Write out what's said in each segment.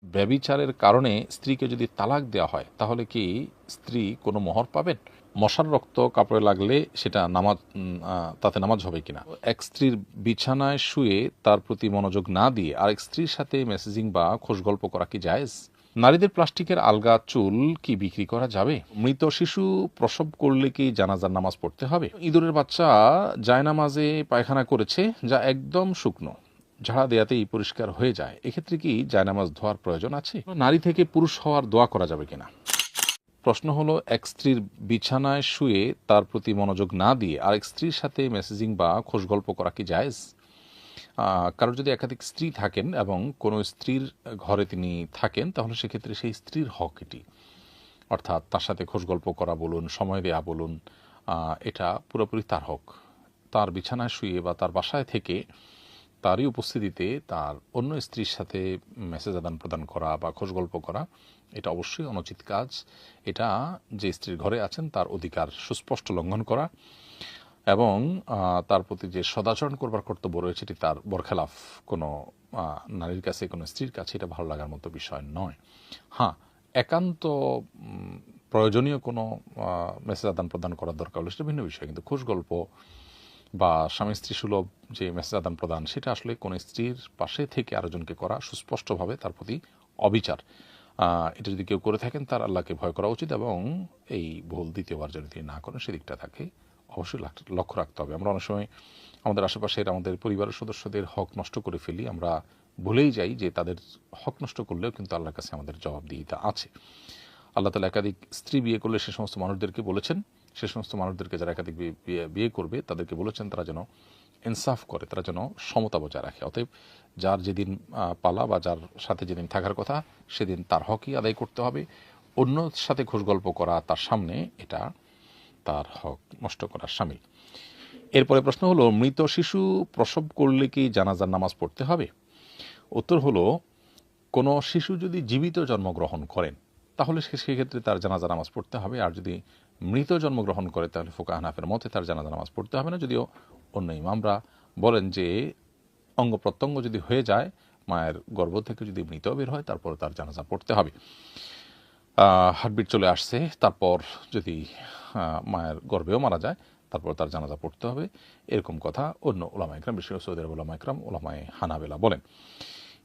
ব্যভিচারের কারণে স্ত্রীকে যদি তালাক দেওয়া হয় তাহলে কি স্ত্রী কোনো মোহর পাবেন? মশার রক্ত কাপড়ে লাগলে সেটা নামাজ তাতে নামাজ হবে কিনা? এক স্ত্রীর বিছানায় শুয়ে তার প্রতি মনোযোগ না দিয়ে আরেক স্ত্রীর সাথে মেসেজিং বা খোশ গল্প করা কি জায়েজ? নারীদের প্লাস্টিকের আলগা চুল কি বিক্রি করা যাবে? মৃত শিশু প্রসব করলে কি জানাজার নামাজ পড়তে হবে? ইঁদুরের বাচ্চা জায়নামাজে পায়খানা করেছে, যা একদম শুকনো, ঝাড়া দেয়াতেই পরিষ্কার হয়ে যায়, এক্ষেত্রে কি জায়নামাজ ধোয়ার প্রয়োজন আছে? নারী থেকে পুরুষ হওয়ার দোয়া করা যাবে কিনা? প্রশ্ন হলো, এক স্ত্রীর বিছানায় শুয়ে তার প্রতি মনোযোগ না দিয়ে আরেক স্ত্রীর সাথে মেসেজিং বা খোশ গল্প করা কি জায়েজ? কারোর যদি একাধিক স্ত্রী থাকেন এবং কোনো স্ত্রীর ঘরে তিনি থাকেন, তাহলে সেক্ষেত্রে সেই স্ত্রীর হক এটি, অর্থাৎ তার সাথে খোশ গল্প করা বলুন, সময় দেয়া বলুন, এটা পুরোপুরি তার হক। তার বিছানায় শুয়ে বা তার বাসায় থেকে তারই উপস্থিতিতে তার অন্য স্ত্রীর সাথে মেসেজ আদান প্রদান করা বা খোঁজ গল্প করা, এটা অবশ্যই অনুচিত কাজ। এটা যে স্ত্রীর ঘরে আছেন তার অধিকার সুস্পষ্ট লঙ্ঘন করা এবং তার প্রতি যে সদাচরণ করবার কর্তব্য রয়েছে এটি তার বরখেলাফ। কোনো নারীর কাছে, কোনো স্ত্রীর কাছে এটা ভালো লাগার মতো বিষয় নয়। হ্যাঁ, একান্ত প্রয়োজনীয় কোনো মেসেজ আদান প্রদান করার দরকার হলে সেটা ভিন্ন বিষয়, কিন্তু খোঁজ গল্প বা স্বামী স্ত্রী সুলভ যে মেসেজ আদান প্রদান, সেটা আসলে কোন স্ত্রীর পাশে থেকে আরেকজনকে করা সুস্পষ্টভাবে তার প্রতি অবিচার। এটা যদি কেউ করে থাকেন তার আল্লাহকে ভয় করা উচিত এবং এই ভুল দ্বিতীয়বার যদি তিনি না করেন সেদিকটা তাকে অবশ্যই লক্ষ্য রাখতে হবে। আমরা অনেক সময় আমাদের আশেপাশের আমাদের পরিবারের সদস্যদের হক নষ্ট করে ফেলি, আমরা ভুলেই যাই যে তাদের হক নষ্ট করলেও কিন্তু আল্লাহর কাছে আমাদের জবাবদিহিতা আছে। আল্লাহ তাআলা একাধিক স্ত্রী বিয়ে করলে সে সমস্ত মানুষদেরকে বলেছেন, সে সমস্ত মানুষদেরকে যারা একাধিক বিয়ে করবে তাদেরকে বলেছেন তারা যেন ইনসাফ করে, তারা যেন সমতা বজায় রাখে। অতএব যার যেদিন পালা বা যার সাথে যেদিন থাকার কথা সেদিন তার হকই আদায় করতে হবে। অন্য সাথে খোশ গল্প করা তার সামনে, এটা তার হক নষ্ট করার শামিল। এরপরে প্রশ্ন হলো, মৃত শিশু প্রসব করলে কি জানাজার নামাজ পড়তে হবে? উত্তর হলো, কোনো শিশু যদি জীবিত জন্মগ্রহণ করেন তাহলে সেক্ষেত্রে তার জানাজা নামাজ পড়তে হবে, আর যদি মৃত জন্মগ্রহণ করে তাহলে ফুকাহা হানাফের মতে তার জানাজা নামাজ পড়তে হবে না। যদিও অন্য ইমামরা বলেন যে অঙ্গ প্রত্যঙ্গ যদি হয়ে যায়, মায়ের গর্ভ থেকে যদি মৃত বের হয়, তারপর তার জানাজা পড়তে হবে। হার্টবিট চলে আসছে, তারপর যদি মায়ের গর্ভেও মারা যায়, তারপর তার জানাজা পড়তে হবে, এরকম কথা অন্য ওলামা ইকরাম, বিশেষ করে সৌদি আরব ওলামা ইকরাম, ওলামায়ে হানাবেলা বলেন।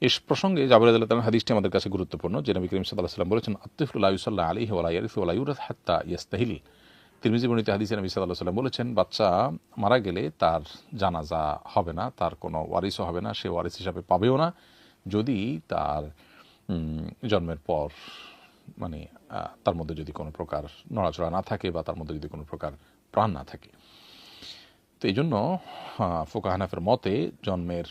এই প্রসঙ্গে জাবের রাদিয়াল্লাহু তাআলা হাদিসটি আমাদের কাছে গুরুত্বপূর্ণ, যে নবী করিম সাল্লাল্লাহু আলাইহি ওয়াসাল্লাম বলেছেন, আত-তিফলু লা ইউসাল্লা আলাইহি ওয়া লা ইয়ারিসু ওয়া লা ইউরাস হাত্তা ইয়াস্তাহিল। তিরমিজি বর্ণিত হাদিসে নবী সাল্লাল্লাহু আলাইহি ওয়াসাল্লাম বলেছেন, বাচ্চা মারা গেলে তার জানাজা হবে না, তার কোনো ওয়ারিসও হবে না, সে ওয়ারিস হিসাবে পাবেও না যদি তার জন্মের পর মানে তার মধ্যে যদি কোনো প্রকার নড়াচড়া না থাকে বা তার মধ্যে যদি কোনো প্রকার প্রাণ না থাকে। তো এই জন্য ফুকাহা হানাফের মতে জন্মের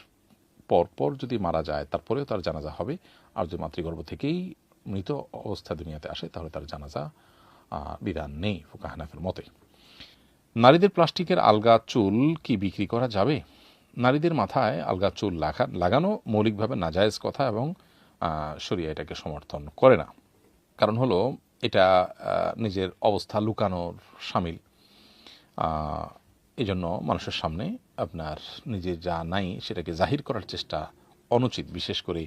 পরপর যদি মারা যায় তারপরেও তার জানাজা হবে, আর যদি মাতৃগর্ভ থেকেই মৃত অবস্থা দুনিয়াতে আসে তাহলে তার জানাজা বিধান নেই ফুকাহা হানাফের মতে। নারীদের প্লাস্টিকের আলগা চুল কি বিক্রি করা যাবে? নারীদের মাথায় আলগা চুল লাগানো মৌলিকভাবে নাজায়েজ কথা এবং শরিয়া এটাকে সমর্থন করে না। কারণ হলো এটা নিজের অবস্থা লুকানোর শামিল। এই জন্য মানুষের সামনে আপনার নিজের যা নাই সেটাকে জাহির করার চেষ্টা অনুচিত। বিশেষ করে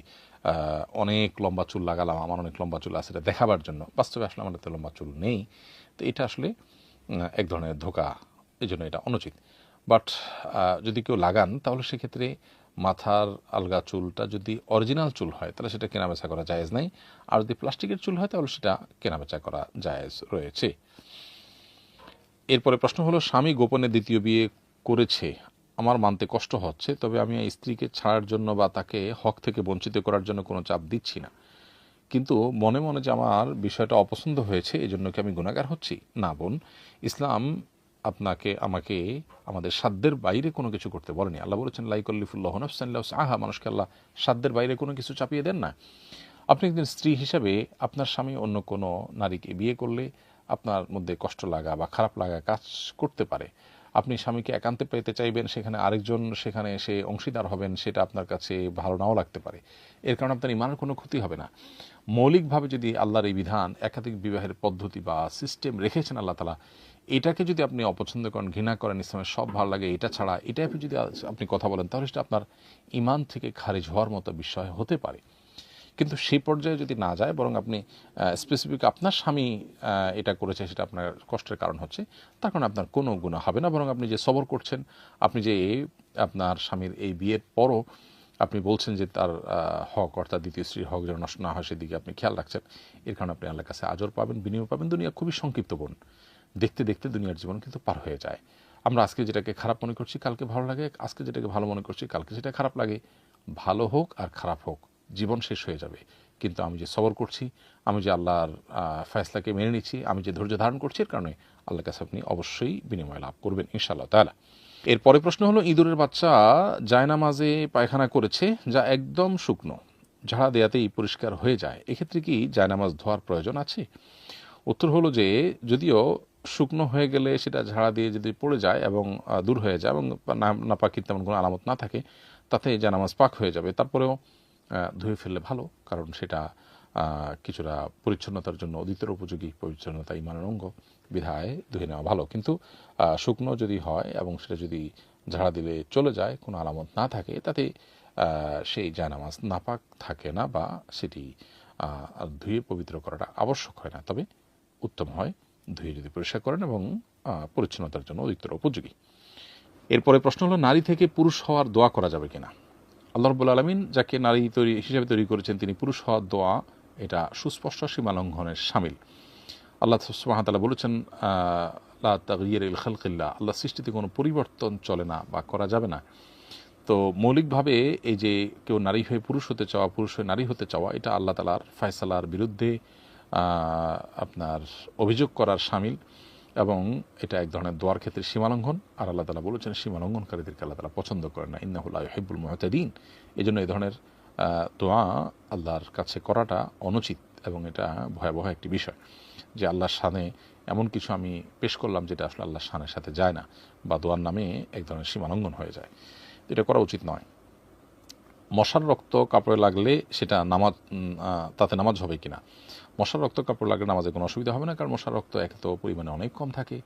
অনেক লম্বা চুল লাগালাম, আমার অনেক লম্বা চুল আছে, এটা দেখাবার জন্য। বাস্তবে আসলে আমার তো লম্বা চুল নেই। তো এটা আসলে এক ধরনের ধোঁকা, এই জন্য এটা অনুচিত। বাট যদি কেউ লাগান তাহলে সেক্ষেত্রে মাথার আলগা চুলটা যদি অরিজিনাল চুল হয় তাহলে সেটা কেনাবেচা করা জায়েজ নাই, আর যদি প্লাস্টিকের চুল হয় তাহলে সেটা কেনাবেচা করা জায়েজ রয়েছে। এরপরে প্রশ্ন হলো, স্বামী গোপনে দ্বিতীয় বিয়ে করেছে, আমার মানতে কষ্ট হচ্ছে, তবে আমি স্ত্রীকে ছাড়ার জন্য বা তাকে হক থেকে বঞ্চিত করার জন্য কোনো চাপ দিচ্ছি না, কিন্তু মনে মনে যে আমার বিষয়টা অপছন্দ হয়েছে এই জন্য কি আমি গুনাহগার হচ্ছি? না বোন, ইসলাম আপনাকে আমাকে আমাদের সাধ্যের বাইরে কোনো কিছু করতে বলেনি। আল্লাহ বলেছেন, লা ইউকাল্লিফুল্লাহু নাফসান ইল্লা উসআহা, মানুষকে আল্লাহ সাধ্যের বাইরে কোনো কিছু চাপিয়ে দেন না। আপনি একজন স্ত্রী হিসাবে আপনার স্বামী অন্য কোনো নারীকে বিয়ে করলে আপনার মধ্যে কষ্ট লাগা বা খারাপ লাগা কাজ করতে পারে। আপনি স্বামীকে একান্তে পেতে চাইবেন, সেখানে আরেকজন সেখানে এসে অংশীদার হবেন, সেটা আপনার কাছে ভালো নাও লাগতে পারে। এর কারণে আপনার ইমানের কোনো ক্ষতি হবে না। মৌলিকভাবে যদি আল্লাহর এই বিধান, একাধিক বিবাহের পদ্ধতি বা সিস্টেম রেখেছেন আল্লাহ তাআলা, এটাকে যদি আপনি অপছন্দ করেন, ঘৃণা করেন, ইসলামের সব ভালো লাগে এটা ছাড়া, এটাই যদি আপনি কথা বলেন, তাহলে সেটা আপনার ইমান থেকে খারিজ হওয়ার মতো বিষয় হতে পারে। কিন্তু সেই পর্যায়ে যদি না যায়, বরং আপনি স্পেসিফিক আপনার স্বামী এটা করেছে, সেটা আপনার কষ্টের কারণ হচ্ছে, তার কারণে আপনার কোনো গুনাহ হবে না। বরং আপনি যে সবর করছেন, আপনি যে আপনার স্বামীর এই বিয়ের পরও আপনি বলছেন যে তার হক, অর্থাৎ দ্বিতীয় স্ত্রীর হক যেন নষ্ট না হয় সেদিকে আপনি খেয়াল রাখছেন, এর কারণে আপনি আল্লাহর কাছে আজর পাবেন, বিনিময় পাবেন। দুনিয়া খুবই সংক্ষিপ্ত বোন, দেখতে দেখতে দুনিয়ার জীবন কিন্তু পার হয়ে যায়। আমরা আজকে যেটাকে খারাপ মনে করছি কালকে ভালো লাগে, আজকে যেটাকে ভালো মনে করছি কালকে সেটা খারাপ লাগে। ভালো হোক আর খারাপ হোক, জীবন শেষ হয়ে যাবে। কিন্তু আমি যে সবর করছি, আমি যে আল্লাহর ফয়সলাকে মেনে নিচ্ছি, আমি যে ধৈর্য ধারণ করছি, এর কারণে আল্লাহর কাছে আপনি অবশ্যই বিনিময় লাভ করবেন ইনশাআল্লাহ তাআলা। এরপরে প্রশ্ন হলো, ইঁদুরের বাচ্চা জায়নামাজে পায়খানা করেছে, যা একদম শুকনো, ঝাড়া দেয়াতেই পরিষ্কার হয়ে যায়, এক্ষেত্রে কি জায়নামাজ ধোয়ার প্রয়োজন আছে? উত্তর হলো যে, যদিও শুকনো হয়ে গেলে সেটা ঝাড়া দিয়ে যদি পড়ে যায় এবং দূর হয়ে যায় এবং নাপাকির তেমন কোনো আলামত না থাকে, তাতে জায়নামাজ পাক হয়ে যাবে। তারপরেও ধুয়ে ফেললে ভালো, কারণ সেটা কিছুটা পরিচ্ছন্নতার জন্য অধিকতর উপযোগী। পরিচ্ছন্নতা ইমানের অঙ্গ, বিধায় ধুয়ে নেওয়া ভালো। কিন্তু শুকনো যদি হয় এবং সেটা যদি ঝাড়া দিলে চলে যায়, কোনো আলামত না থাকে, তাতে সেই জায়নামাজ নাপাক থাকে না, বা সেটি ধুয়ে পবিত্র করাটা আবশ্যক হয় না। তবে উত্তম হয় ধুয়ে যদি পরিষ্কার করেন এবং পরিচ্ছন্নতার জন্য অধিকতর উপযোগী। এরপরে প্রশ্ন হলো, নারী থেকে পুরুষ হওয়ার দোয়া করা যাবে কিনা? আল্লাহ রাব্বুল আলামিন যাকে নারী হিসেবে তৈরি করেছেন, তিনি পুরুষ হওয়ার দোয়া, এটা সুস্পষ্ট সীমালঙ্ঘনের শামিল। আল্লাহ সুবহানাহু ওয়া তাআলা বলেছেন, লা তাগয়িরা লিল খালকিল্লাহ, আল্লাহ সৃষ্টিতে কোনো পরিবর্তন চলে না বা করা যাবে না। তো মৌলিকভাবে এই যে কেউ নারী হয়ে পুরুষ হতে চাওয়া, পুরুষ হয়ে নারী হতে চাওয়া, এটা আল্লাহ তাআলার ফয়সালার বিরুদ্ধে আপনার অভিযোগ করার শামিল, এবং এটা এক ধরনের দোয়ার ক্ষেত্রে সীমালঙ্ঘন। আর আল্লাহ তাআলা বলেছেন, সীমালঙ্ঘনকারীদেরকে আল্লাহ তাআলা পছন্দ করেন না, ইন্নাহু লা ইউহিব্বুল মুতাদিন। এই জন্য এই ধরনের দোয়া আল্লাহর কাছে করাটা অনুচিত, এবং এটা ভয়াবহ একটি বিষয় যে আল্লাহর শানে এমন কিছু আমি পেশ করলাম যেটা আসলে আল্লাহর শানের সাথে যায় না, বা দোয়ার নামে এক ধরনের সীমালঙ্ঘন হয়ে যায়। এটা করা উচিত নয়। মশার রক্ত কাপড়ে লাগলে সেটা তাতে নামাজ হবে কিনা? মশার রক্ত কাপড় লাগলে নামাজে কোনো অসুবিধা হবে না, কারণ মশার রক্ত এক তো পরিমাণে অনেক কম থাকে,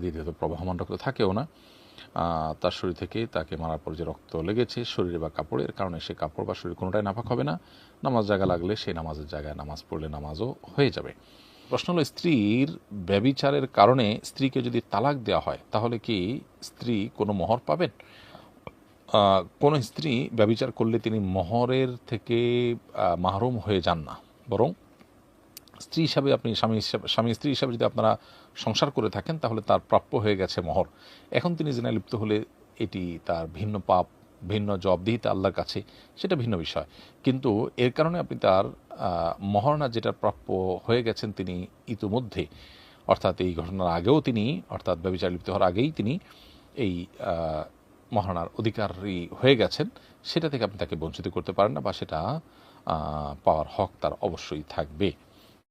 দ্বিতীয়ত প্রবাহমান রক্ত থাকেও না। তার শরীর থেকে তাকে মারার পর যে রক্ত লেগেছে শরীরে বা কাপড়ের কারণে, সে কাপড় বা শরীর কোনোটাই নাপাক হবে না। নামাজ জায়গা লাগলে সেই নামাজের জায়গায় নামাজ পড়লে নামাজও হয়ে যাবে। প্রশ্ন হলো, স্ত্রীর ব্যভিচারের কারণে স্ত্রীকে যদি তালাক দেওয়া হয়, তাহলে কি স্ত্রী কোনো মোহর পাবেন? কোনো স্ত্রী ব্যভিচার করলে তিনি মোহরের থেকে মাহরুম হয়ে যান না, বরং স্ত্রী হিসাবে আপনি স্বামী স্ত্রী হিসাবে যদি আপনারা সংসার করে থাকেন, তাহলে তার প্রাপ্য হয়ে গেছে মোহর। এখন তিনি জিনায় লিপ্ত হলে এটি তার ভিন্ন পাপ, ভিন্ন জবাবদিহিতা আল্লাহর কাছে, সেটা ভিন্ন বিষয়। কিন্তু এর কারণে আপনি তার মহারণা যেটা প্রাপ্য হয়ে গেছেন তিনি ইতিমধ্যে, অর্থাৎ এই ঘটনার আগেও তিনি, অর্থাৎ ব্যভিচার লিপ্ত হওয়ার আগেই তিনি এই মহারণার অধিকারী হয়ে গেছেন, সেটা থেকে আপনি তাকে বঞ্চিত করতে পারেন না, বা সেটা পাওয়ার হক তার অবশ্যই থাকবে।